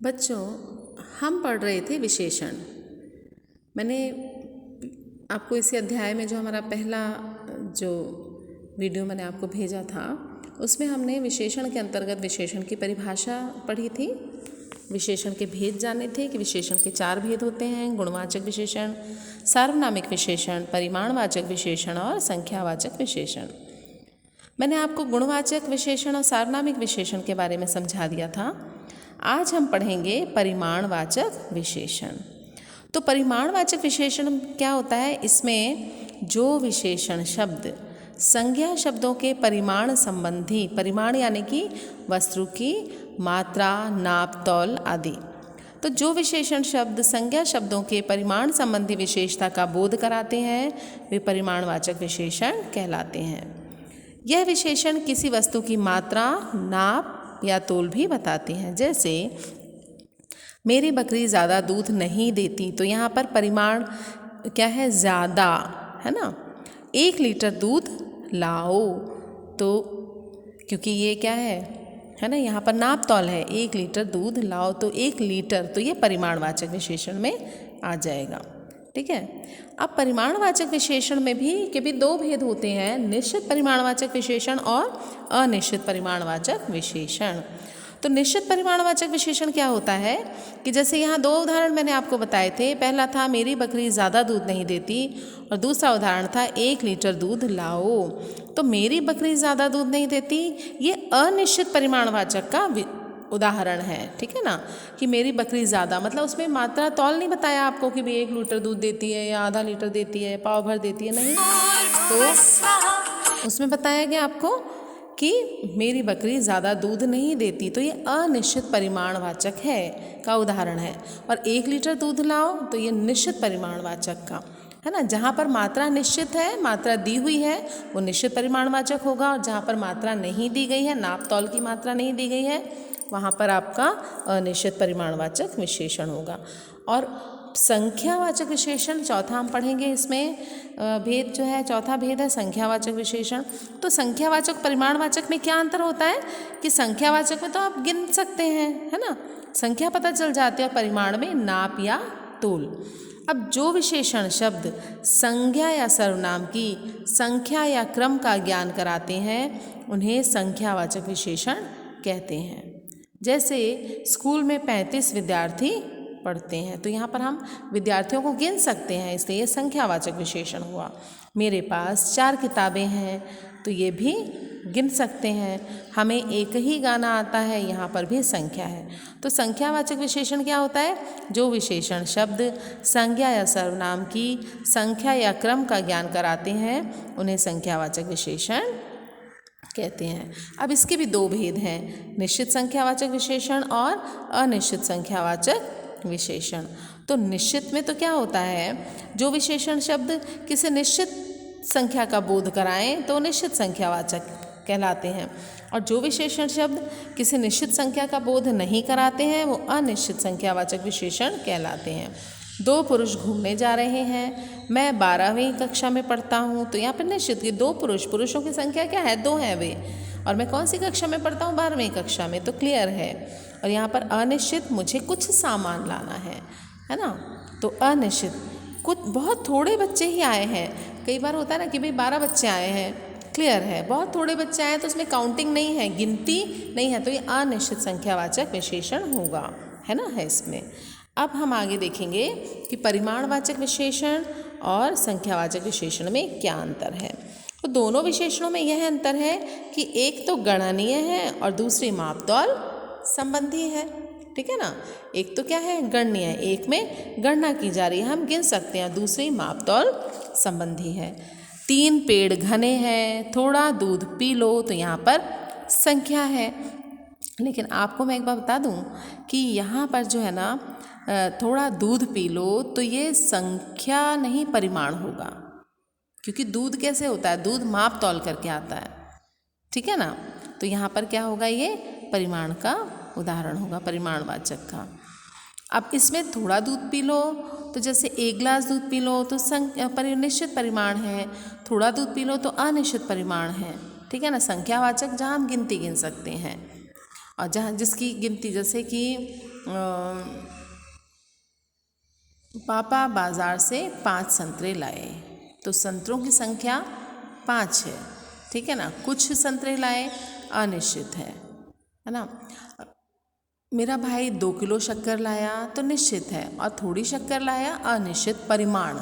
बच्चों, हम पढ़ रहे थे विशेषण। मैंने आपको इसी अध्याय में जो हमारा पहला जो वीडियो मैंने आपको भेजा था उसमें हमने विशेषण के अंतर्गत विशेषण की परिभाषा पढ़ी थी। विशेषण के भेद जाने थे कि विशेषण के 4 भेद होते हैं: गुणवाचक विशेषण, सार्वनामिक विशेषण, परिमाणवाचक विशेषण और संख्यावाचक विशेषण। मैंने आपको गुणवाचक विशेषण और सार्वनामिक विशेषण के बारे में समझा दिया था। आज हम पढ़ेंगे परिमाणवाचक विशेषण। तो परिमाणवाचक विशेषण क्या होता है? इसमें जो विशेषण शब्द संज्ञा शब्दों के परिमाण संबंधी, परिमाण यानी कि वस्तु की मात्रा, नाप, तौल आदि, तो जो विशेषण शब्द संज्ञा शब्दों के परिमाण संबंधी विशेषता का बोध कराते हैं वे परिमाणवाचक विशेषण कहलाते हैं। यह विशेषण किसी वस्तु की मात्रा, नाप या तोल भी बताते हैं। जैसे मेरी बकरी ज़्यादा दूध नहीं देती, तो यहाँ पर परिमाण क्या है? ज़्यादा, है ना। 1 लीटर दूध लाओ, तो क्योंकि ये क्या है ना, यहाँ पर नाप तौल है। 1 लीटर दूध लाओ, तो 1 लीटर, तो ये परिमाणवाचक विशेषण में आ जाएगा। ठीक है। अब परिमाणवाचक विशेषण में भी 2 भेद होते हैं: निश्चित परिमाणवाचक विशेषण और अनिश्चित परिमाणवाचक विशेषण। तो निश्चित परिमाणवाचक विशेषण क्या होता है कि जैसे यहाँ 2 उदाहरण मैंने आपको बताए थे। पहला था मेरी बकरी ज़्यादा दूध नहीं देती और दूसरा उदाहरण था 1 लीटर दूध लाओ। तो मेरी बकरी ज़्यादा दूध नहीं देती, ये अनिश्चित परिमाणवाचक का उदाहरण है। ठीक है ना, कि मेरी बकरी ज़्यादा मतलब उसमें मात्रा तौल नहीं बताया आपको कि भी 1 लीटर दूध देती है या आधा लीटर देती है, पाव भर देती है, नहीं। तो उसमें बताया गया आपको कि मेरी बकरी ज़्यादा दूध नहीं देती, तो ये अनिश्चित परिमाणवाचक है का उदाहरण है। और 1 लीटर दूध लाओ, तो ये निश्चित परिमाणवाचक का है ना। जहाँ पर मात्रा निश्चित है, मात्रा दी हुई है, वो निश्चित परिमाणवाचक होगा। और जहाँ पर मात्रा नहीं दी गई है, नाप तौल की मात्रा नहीं दी गई है, वहाँ पर आपका अनिश्चित परिमाणवाचक विशेषण होगा। और संख्यावाचक विशेषण चौथा हम पढ़ेंगे। इसमें भेद जो है, चौथा भेद है संख्यावाचक विशेषण। तो संख्यावाचक परिमाणवाचक में क्या अंतर होता है कि संख्यावाचक में तो आप गिन सकते हैं, है ना, संख्या पता चल जाती है, और परिमाण में नाप या तोल। अब जो विशेषण शब्द संज्ञा या सर्वनाम की संख्या या क्रम का ज्ञान कराते हैं उन्हें संख्यावाचक विशेषण कहते हैं। जैसे स्कूल में 35 विद्यार्थी पढ़ते हैं, तो यहाँ पर हम विद्यार्थियों को गिन सकते हैं, इसलिए ये संख्यावाचक विशेषण हुआ। मेरे पास 4 किताबें हैं, तो ये भी गिन सकते हैं। हमें एक ही गाना आता है, यहाँ पर भी संख्या है। तो संख्यावाचक विशेषण क्या होता है? जो विशेषण शब्द संज्ञा या सर्वनाम की संख्या या क्रम का ज्ञान कराते हैं उन्हें संख्यावाचक विशेषण कहते हैं। अब इसके भी 2 भेद हैं: निश्चित संख्यावाचक विशेषण और अनिश्चित संख्यावाचक विशेषण। तो निश्चित में तो क्या होता है, जो विशेषण शब्द किसी निश्चित संख्या का बोध कराएं तो निश्चित संख्यावाचक कहलाते हैं, और जो विशेषण शब्द किसी निश्चित संख्या का बोध नहीं कराते हैं वो अनिश्चित संख्यावाचक विशेषण कहलाते हैं। 2 पुरुष घूमने जा रहे हैं, मैं 12वीं कक्षा में पढ़ता हूँ, तो यहाँ पर निश्चित कि 2 पुरुषों की संख्या क्या है? 2 है वे, और मैं कौन सी कक्षा में पढ़ता हूँ? 12वीं कक्षा में, तो क्लियर है। और यहाँ पर अनिश्चित, मुझे कुछ सामान लाना है ना। तो अनिश्चित, कुछ बहुत थोड़े बच्चे ही आए हैं। कई बार होता है ना कि भाई 12 बच्चे आए हैं, क्लियर है, बहुत थोड़े बच्चे आए हैं तो उसमें काउंटिंग नहीं है, गिनती नहीं है, तो ये अनिश्चित संख्यावाचक विशेषण होगा, है ना, है इसमें। अब हम आगे देखेंगे कि परिमाणवाचक विशेषण और संख्यावाचक विशेषण में क्या अंतर है। तो दोनों विशेषणों में यह अंतर है कि एक तो गणनीय है और दूसरी मापतौल संबंधी है। ठीक है ना, एक तो क्या है? गणनीय है, एक में गणना की जा रही है, हम गिन सकते हैं, दूसरी मापतौल संबंधी है। 3 पेड़ घने हैं, थोड़ा दूध पी लो, तो यहाँ पर संख्या है। लेकिन आपको मैं एक बात बता दूं कि यहाँ पर जो है ना, थोड़ा दूध पी लो, तो ये संख्या नहीं परिमाण होगा, क्योंकि दूध कैसे होता है? दूध माप तौल करके आता है। ठीक है ना, तो यहाँ पर क्या होगा? ये परिमाण का उदाहरण होगा, परिमाणवाचक का। अब इसमें थोड़ा दूध पी लो, तो जैसे 1 गिलास दूध पी लो तो निश्चित परिमाण है, थोड़ा दूध पी लो तो अनिश्चित परिमाण है। ठीक है ना, संख्यावाचक जहाँ हम गिनती गिन सकते हैं, और जहाँ जिसकी गिनती जैसे कि पापा बाज़ार से 5 संतरे लाए। तो संतरों की संख्या 5 है, ठीक है ना। कुछ संतरे लाए अनिश्चित है ना। मेरा भाई 2 किलो शक्कर लाया तो निश्चित है, और थोड़ी शक्कर लाया अनिश्चित परिमाण।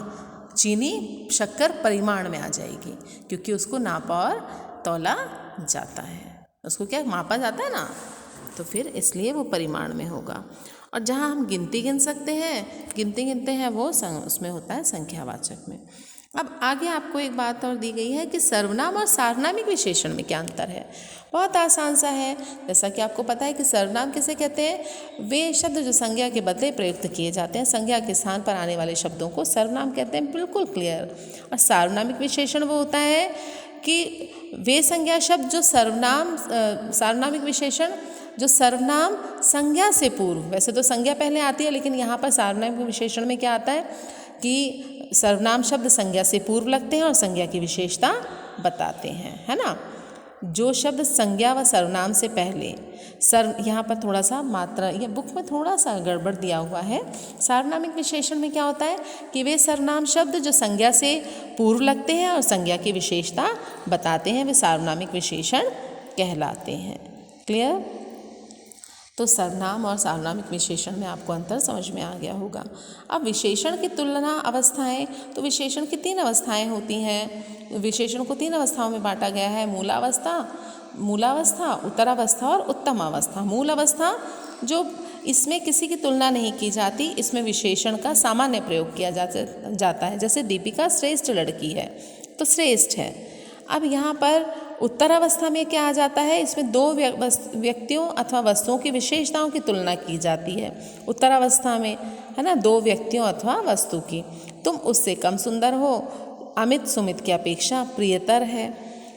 चीनी शक्कर परिमाण में आ जाएगी क्योंकि उसको नापा और तौला जाता है, उसको क्या मापा जाता है ना, तो फिर इसलिए वो परिमाण में होगा। और जहाँ हम गिनती गिन सकते हैं, गिनते हैं वो उसमें होता है संख्यावाचक में। अब आगे आपको एक बात और दी गई है कि सर्वनाम और सार्वनामिक विशेषण में क्या अंतर है। बहुत आसान सा है। जैसा कि आपको पता है कि सर्वनाम किसे कहते हैं, वे शब्द जो संज्ञा के बदले प्रयुक्त किए जाते हैं, संज्ञा के स्थान पर आने वाले शब्दों को सर्वनाम कहते हैं, बिल्कुल क्लियर। और सार्वनामिक विशेषण वो होता है कि वे संज्ञा शब्द जो सार्वनामिक विशेषण जो सर्वनाम संज्ञा से पूर्व, वैसे तो संज्ञा पहले आती है लेकिन यहाँ पर सार्वनामिक विशेषण में क्या आता है कि सर्वनाम शब्द संज्ञा से पूर्व लगते हैं और संज्ञा की विशेषता बताते हैं, है ना। जो शब्द संज्ञा व सर्वनाम से पहले यहाँ पर थोड़ा सा मात्रा, ये बुक में थोड़ा सा गड़बड़ दिया हुआ है। सार्वनामिक विशेषण में क्या होता है कि वे सर्वनाम शब्द जो संज्ञा से पूर्व लगते हैं और संज्ञा की विशेषता बताते हैं, वे सार्वनामिक विशेषण कहलाते हैं। क्लियर। तो सर्वनाम और सार्वनामिक विशेषण में आपको अंतर समझ में आ गया होगा। अब विशेषण की तुलना अवस्थाएं, तो विशेषण की 3 अवस्थाएं होती हैं। विशेषण को 3 अवस्थाओं में बांटा गया है, मूलावस्था, उत्तरावस्था और उत्तम अवस्था। मूल अवस्था जो इसमें किसी की तुलना नहीं की जाती, इसमें विशेषण का सामान्य प्रयोग किया जाता है। जैसे दीपिका श्रेष्ठ लड़की है तो श्रेष्ठ है। अब यहाँ पर उत्तरावस्था में क्या आ जाता है, इसमें 2 व्यक्तियों अथवा वस्तुओं की विशेषताओं की तुलना की जाती है उत्तरावस्था में, है ना, 2 व्यक्तियों अथवा वस्तु की। तुम उससे कम सुंदर हो, अमित सुमित की अपेक्षा प्रियतर है।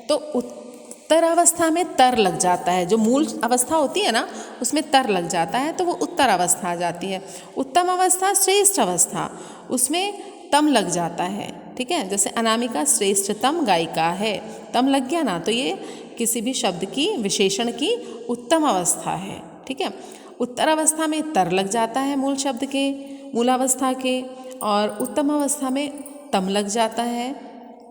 तो उत्तरावस्था में तर लग जाता है, जो मूल अवस्था होती है ना उसमें तर लग जाता है तो वो उत्तरावस्था आ जाती है। उत्तम अवस्था श्रेष्ठ अवस्था, उसमें तम लग जाता है, ठीक है। जैसे अनामिका श्रेष्ठतम गायिका है, तम लग गया ना, तो ये किसी भी शब्द की विशेषण की उत्तम अवस्था है, ठीक है। उत्तरावस्था में तर लग जाता है मूल शब्द के, मूलावस्था के, और उत्तम अवस्था में तम लग जाता है।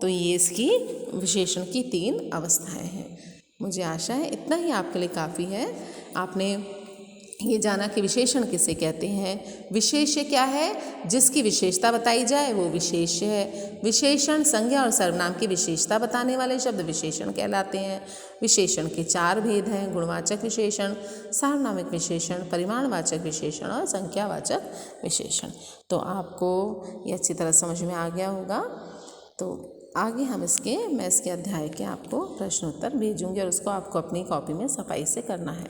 तो ये इसकी विशेषण की 3 अवस्थाएं हैं। मुझे आशा है इतना ही आपके लिए काफ़ी है। आपने ये जाना कि विशेषण किसे कहते हैं। विशेष्य क्या है, जिसकी विशेषता बताई जाए वो विशेष्य है। विशेषण संज्ञा और सर्वनाम की विशेषता बताने वाले शब्द विशेषण कहलाते हैं। विशेषण के 4 भेद हैं, गुणवाचक विशेषण, सार्वनामिक विशेषण, परिमाणवाचक विशेषण और संख्यावाचक विशेषण। तो आपको ये अच्छी तरह समझ में आ गया होगा। तो आगे मैं इसके अध्याय के आपको प्रश्न उत्तर भेजूँगी और उसको आपको अपनी कॉपी में सफाई से करना है।